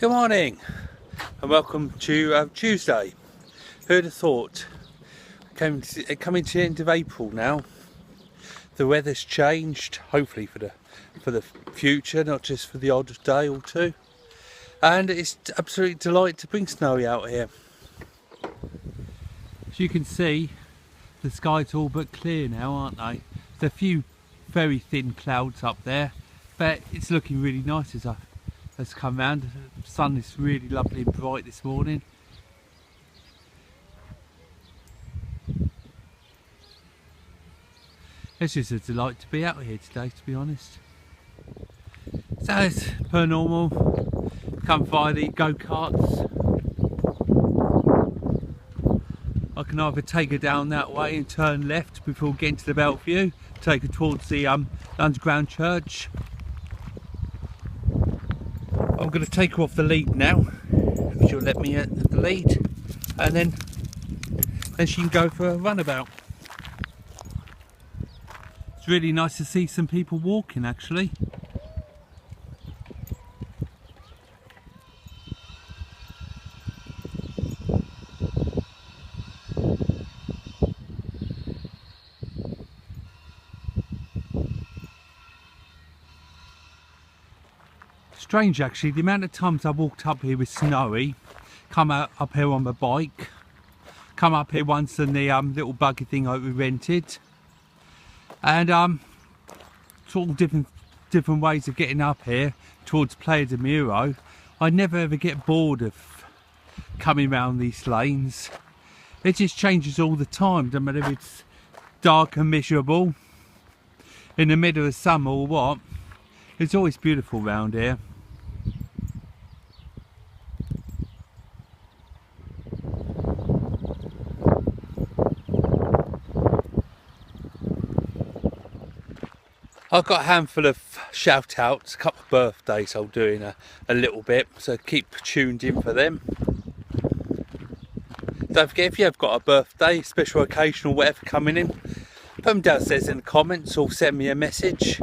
Good morning and welcome to Tuesday. Who'd have thought? Coming to the end of April now. The weather's changed, hopefully for the future, not just for the odd day or two. And it's absolute delight to bring Snowy out here. As you can see, the sky's all but clear now, aren't they? There's a few very thin clouds up there, but it's looking really nice as has come round. The sun is really lovely and bright this morning. It's just a delight to be out here today, to be honest. So as per normal, come via the go-karts. I can either take her down that way and turn left before getting to the Bellevue, take her towards the underground church. I'm going to take her off the lead now, if she'll let me at the lead, and then she can go for a runabout. It's really nice to see some people walking actually. Strange actually, the amount of times I walked up here with Snowy, come up here on my bike, come up here once in the little buggy thing we rented, and it's all different ways of getting up here towards Playa de Muro. I never ever get bored of coming around these lanes. It just changes all the time, no matter if it's dark and miserable, in the middle of summer or what. It's always beautiful round here. I've got a handful of shout outs, a couple of birthdays I'll do in a little bit, so keep tuned in for them. Don't forget, if you have got a birthday, special occasion or whatever coming in, put them downstairs in the comments or send me a message.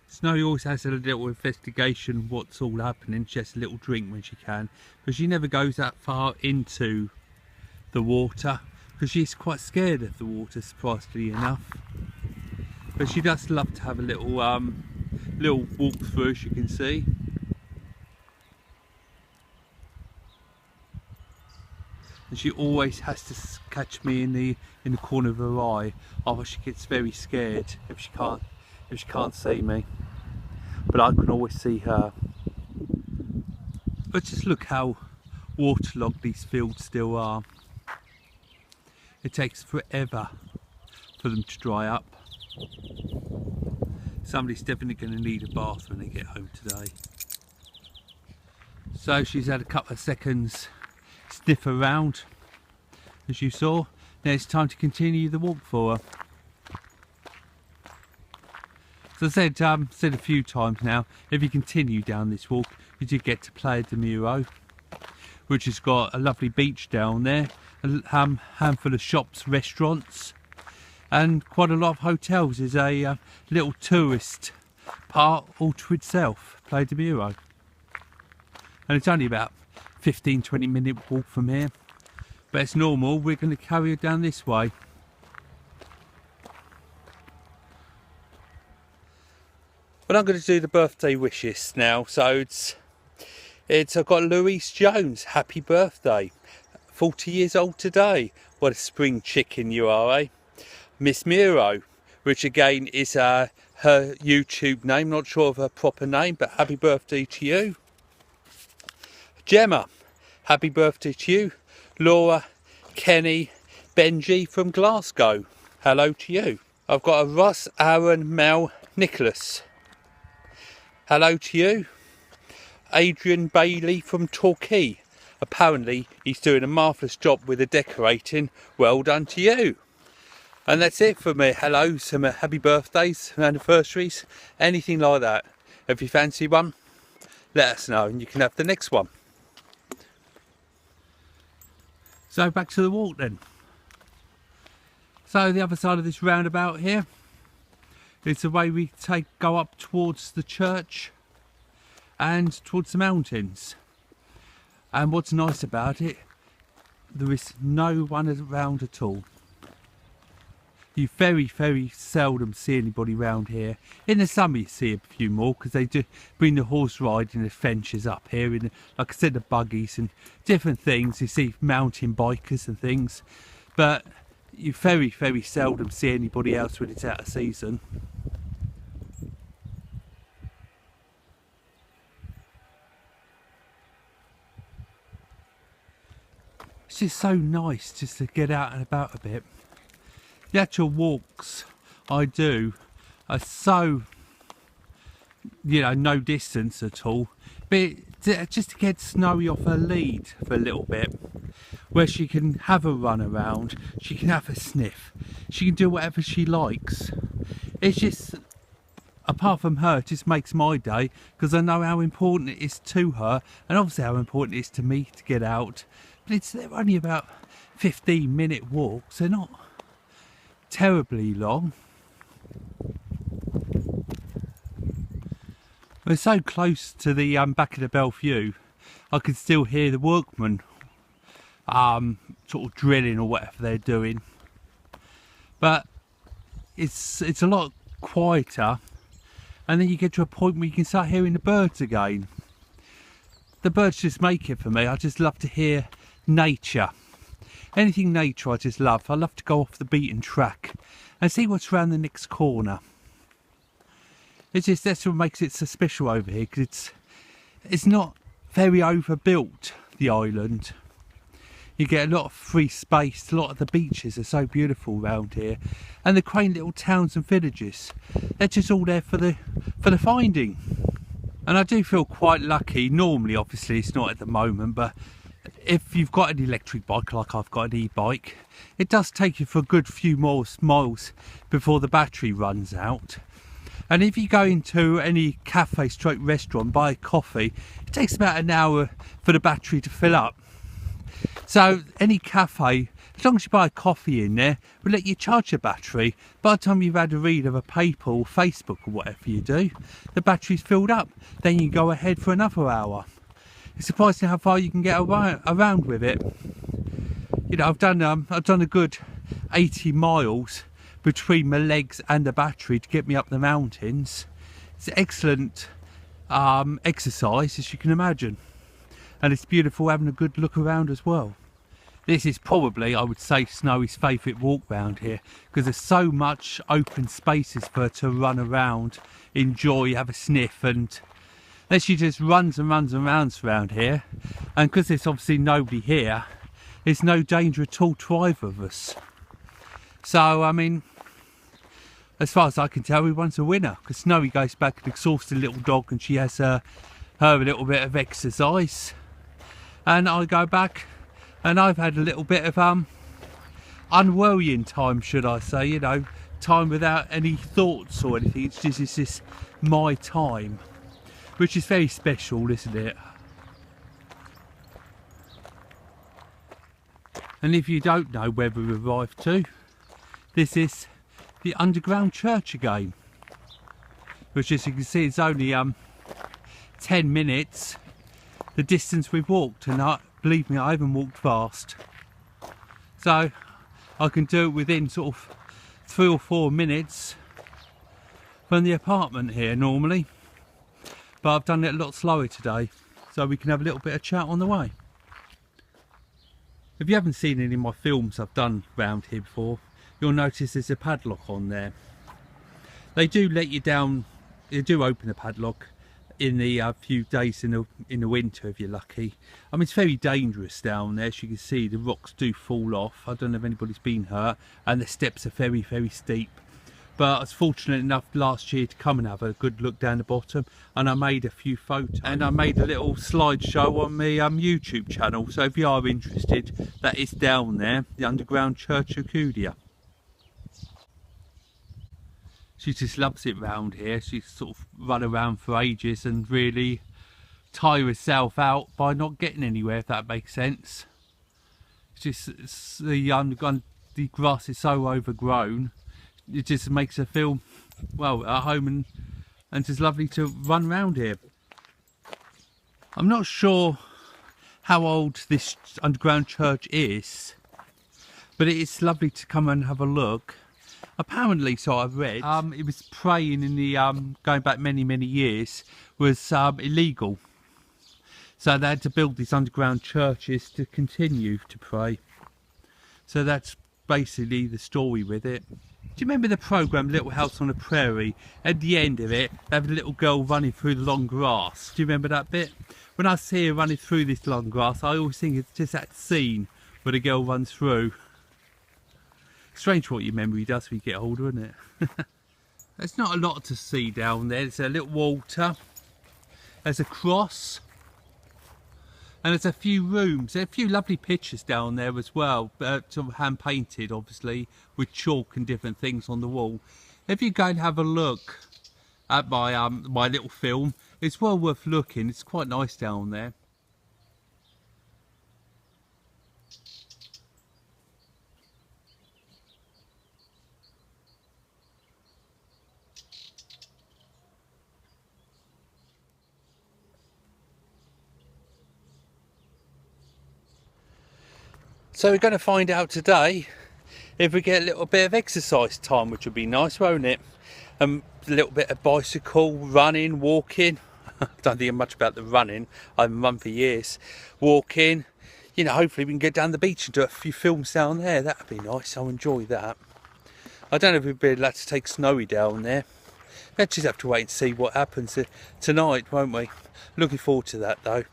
Snowy always has a little investigation what's all happening. She has a little drink when she can, but she never goes that far into the water because she's quite scared of the water, surprisingly enough. But she does love to have a little walk through, as you can see. And she always has to catch me in the corner of her eye, otherwise she gets very scared if she can't see me. But I can always see her. But just look how waterlogged these fields still are. It takes forever for them to dry up. Somebody's definitely going to need a bath when they get home today. So she's had a couple of seconds sniff around, as you saw. Now it's time to continue the walk for her. As I said a few times now, if you continue down this walk, you do get to Playa de Muro, which has got a lovely beach down there, a handful of shops, restaurants, and quite a lot of hotels. There's a little tourist part all to itself, Playa de Muro. And it's only about 15-20 minute walk from here. But it's normal, we're going to carry her down this way. But I'm going to do the birthday wishes now. So I've got Louise Jones, happy birthday. 40 years old today. What a spring chicken you are, eh? Miss Miro, which again is her YouTube name, not sure of her proper name, but happy birthday to you. Gemma, happy birthday to you. Laura, Kenny, Benji from Glasgow, hello to you. I've got a Russ, Aaron, Mel, Nicholas, hello to you. Adrian Bailey from Torquay, apparently he's doing a marvellous job with the decorating, well done to you. And that's it for me. Hello, some happy birthdays, anniversaries, anything like that. If you fancy one, let us know and you can have the next one. So back to the walk then. So the other side of this roundabout here is the way we go up towards the church. and towards the mountains. And what's nice about it, there is no one around at all. You very seldom see anybody around here. In the summer you see a few more because they do bring the horse riding adventures up here, in, like I said, the buggies and different things. You see mountain bikers and things, but you very seldom see anybody else when it's out of season. It's just so nice just to get out and about a bit. The actual walks I do are so, you know, no distance at all, but just to get Snowy off her lead for a little bit, where she can have a run around, she can have a sniff, she can do whatever she likes. It's just, apart from her, it just makes my day, because I know how important it is to her, and obviously how important it is to me to get out. But they're only about 15-minute walks, they're not terribly long. We're so close to the back of the Bellevue, I can still hear the workmen sort of drilling or whatever they're doing. But it's a lot quieter, and then you get to a point where you can start hearing the birds again. The birds just make it for me. I just love to hear nature. Anything nature I just love. I love to go off the beaten track and see what's around the next corner. It's just, that's what makes it so special over here, because it's not very overbuilt, the island. You get a lot of free space. A lot of the beaches are so beautiful around here, and the quaint little towns and villages, they're just all there for the finding. And I do feel quite lucky. Normally, obviously it's not at the moment, but if you've got an electric bike like I've got an e-bike, it does take you for a good few miles before the battery runs out. And if you go into any cafe stroke restaurant, buy a coffee, it takes about an hour for the battery to fill up. So any cafe, as long as you buy a coffee in there, will let you charge your battery. By the time you've had a read of a paper or Facebook or whatever you do, the battery's filled up. Then you go ahead for another hour. It's surprising how far you can get around with it. You know, I've done a good 80 miles between my legs and the battery to get me up the mountains. It's excellent exercise, as you can imagine, and it's beautiful having a good look around as well. This is probably, I would say, Snowy's favourite walk round here, because there's so much open spaces for her to run around, enjoy, have a sniff, and then she just runs and runs around here. And because there's obviously nobody here, there's no danger at all to either of us. So, I mean, as far as I can tell, everyone's a winner, because Snowy goes back an exhausted little dog and she has her little bit of exercise, and I go back and I've had a little bit of unworrying time, should I say, you know, time without any thoughts or anything. It's just my time, which is very special, isn't it? And if you don't know where we arrived to, this is the underground church again, which, as you can see, is only 10 minutes the distance we've walked, and believe me, I haven't walked fast, so I can do it within sort of 3 or 4 minutes from the apartment here normally, but I've done it a lot slower today so we can have a little bit of chat on the way. If you haven't seen any of my films I've done around here before, you'll notice there's a padlock on there. They do let you down, they do open the padlock in the few days in the winter if you're lucky. I mean, it's very dangerous down there. As you can see, the rocks do fall off. I don't know if anybody's been hurt, and the steps are very steep. But I was fortunate enough last year to come and have a good look down the bottom, and I made a few photos, and I made a little slideshow on my YouTube channel. So if you are interested, that is down there, the underground church of Alcudia. She just loves it round here. She's sort of run around for ages and really tire herself out by not getting anywhere, if that makes sense. It's just the grass is so overgrown, it just makes her feel, well, at home, and just lovely to run around here. I'm not sure how old this underground church is, but it is lovely to come and have a look. Apparently, so I've read, it was praying in the going back many years was illegal, so they had to build these underground churches to continue to pray. So that's basically the story with it. Do you remember the programme Little House on the Prairie? At the end of it, they have a little girl running through the long grass. Do you remember that bit? When I see her running through this long grass, I always think it's just that scene where the girl runs through. Strange what your memory does when you get older, isn't it? There's not a lot to see down there. There's a little water, there's a cross, and there's a few rooms. There's a few lovely pictures down there as well, sort of hand painted obviously, with chalk and different things on the wall. If you go and have a look at my my little film, it's well worth looking. It's quite nice down there. So we're going to find out today if we get a little bit of exercise time, which would be nice, won't it? A little bit of bicycle, running, walking. I don't think much about the running. I haven't run for years. Walking. You know, hopefully we can get down the beach and do a few films down there. That'd be nice. I'll enjoy that. I don't know if we'd be allowed to take Snowy down there. We'll just have to wait and see what happens tonight, won't we? Looking forward to that though.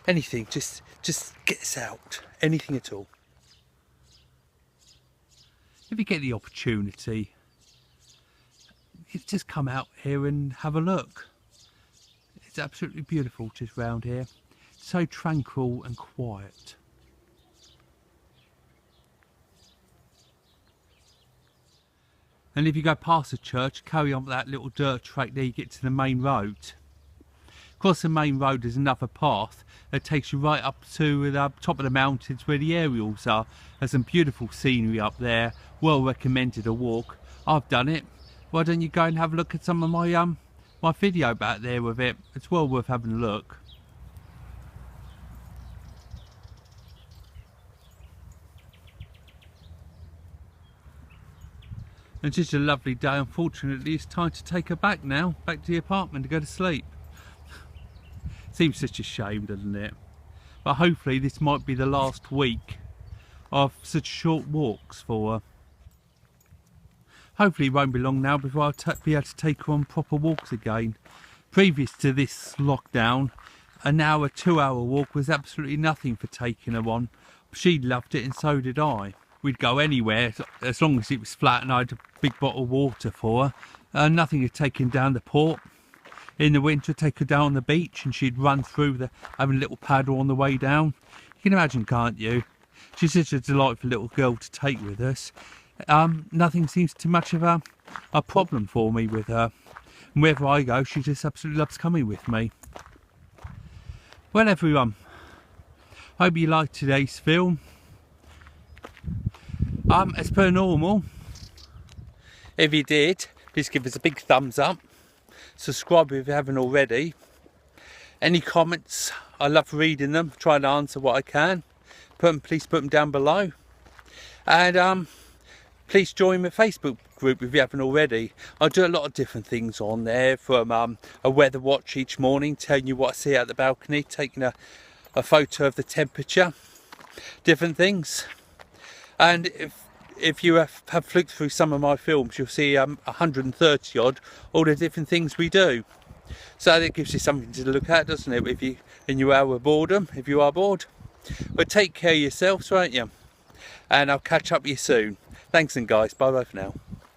Anything, just get us out. Anything at all. If you get the opportunity, you just come out here and have a look. It's absolutely beautiful just round here. So tranquil and quiet. And if you go past the church, carry on with that little dirt track there, you get to the main road. Across the main road there's another path that takes you right up to the top of the mountains where the aerials are. There's some beautiful scenery up there, well recommended a walk. I've done it. Why don't you go and have a look at some of my my video back there with it. It's well worth having a look. It's just a lovely day. Unfortunately it's time to take her back now, back to the apartment to go to sleep. Seems such a shame, doesn't it? But hopefully this might be the last week of such short walks for her. Hopefully it won't be long now before I'll be able to take her on proper walks again. Previous to this lockdown, an hour, 2 hour walk was absolutely nothing for taking her on. She loved it and so did I. We'd go anywhere as long as it was flat and I had a big bottle of water for her. Nothing had taken down the port. In the winter, take her down the beach and she'd run through having a little paddle on the way down. You can imagine, can't you? She's such a delightful little girl to take with us. Nothing seems too much of a problem for me with her. And wherever I go, she just absolutely loves coming with me. Well, everyone, hope you liked today's film. As per normal, if you did, please give us a big thumbs up. Subscribe if you haven't already. Any comments, I love reading them, try to answer what I can. Please put them down below. And please join my Facebook group if you haven't already. I do a lot of different things on there, from a weather watch each morning, telling you what I see out the balcony, taking a photo of the temperature, different things. And if you have flicked through some of my films, you'll see 130 odd, all the different things we do. So that gives you something to look at, doesn't it, if you in your hour of boredom, if you are bored. But take care of yourselves, won't you? And I'll catch up with you soon. Thanks and guys, bye bye for now.